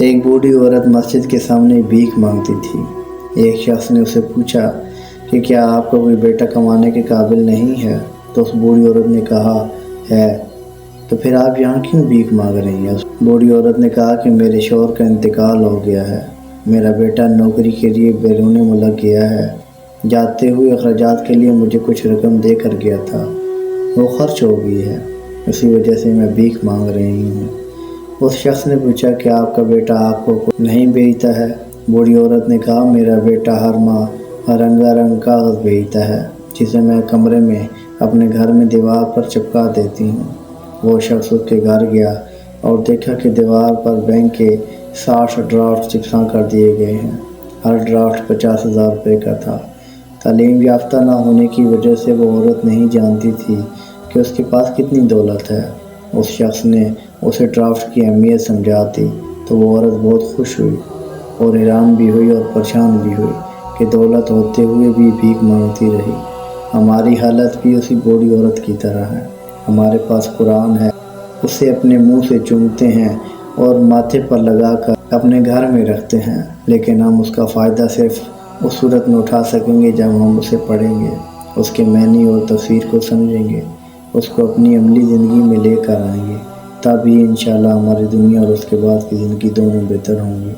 ایک بوڑھی عورت مسجد کے سامنے بھیک مانگتی تھی۔ ایک شخص نے اسے پوچھا کہ کیا آپ کا کوئی بیٹا کمانے کے قابل نہیں ہے؟ تو اس بوڑھی عورت نے کہا ہے۔ تو پھر آپ یہاں کیوں بھیک مانگ رہی ہیں؟ اس بوڑھی عورت نے کہا کہ میرے شوہر کا انتقال ہو گیا ہے، میرا بیٹا نوکری کے لیے بیرون ملک گیا ہے، جاتے ہوئے اخراجات کے لیے مجھے کچھ رقم دے کر گیا تھا، وہ خرچ ہو گئی ہے، اسی وجہ سے میں بھیک مانگ رہی ہوں۔ اس شخص نے پوچھا کہ آپ کا بیٹا آپ کو نہیں بھیجتا ہے؟ بوڑھی عورت نے کہا میرا بیٹا ہر ماہ رنگا رنگ کاغذ بھیجتا ہے، جسے میں کمرے میں اپنے گھر میں دیوار پر چپکا دیتی ہوں۔ وہ شخص اس کے گھر گیا اور دیکھا کہ دیوار پر بینک کے 60 ڈرافٹ چپکا کر دیے گئے ہیں، ہر ڈرافٹ 50,000 روپے کا تھا۔ تعلیم یافتہ نہ ہونے کی وجہ سے وہ عورت نہیں جانتی تھی کہ اس کے پاس کتنی دولت ہے۔ اس شخص نے اسے ڈرافٹ کی اہمیت سمجھا دی تو وہ عورت بہت خوش ہوئی اور حیران بھی ہوئی اور پریشان بھی ہوئی کہ دولت ہوتے ہوئے بھی بھیک مانگتی رہی۔ ہماری حالت بھی اسی بوڑھی عورت کی طرح ہے۔ ہمارے پاس قرآن ہے، اسے اپنے منہ سے چومتے ہیں اور ماتھے پر لگا کر اپنے گھر میں رکھتے ہیں، لیکن ہم اس کا فائدہ صرف اس صورت میں اٹھا سکیں گے جب ہم اسے پڑھیں گے، اس کے معنی اور تفسیر کو سمجھیں گے، اس کو اپنی عملی زندگی میں لے کر آئیں گے، تب ہی انشاءاللہ ہماری دنیا اور اس کے بعد کی زندگی دونوں بہتر ہوں گی۔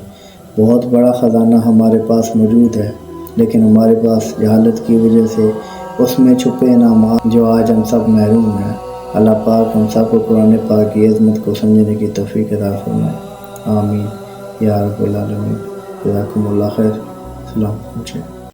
بہت بڑا خزانہ ہمارے پاس موجود ہے، لیکن ہمارے پاس جہالت کی وجہ سے اس میں چھپے انعامات جو آج ہم سب محروم ہیں۔ اللہ پاک ہم سب کو قرآن پاک کی عظمت کو سمجھنے کی توفیق عطا فرمائے، آمین یا رب العالمین۔ جزاکم اللہ خیر۔ السلام علیکم۔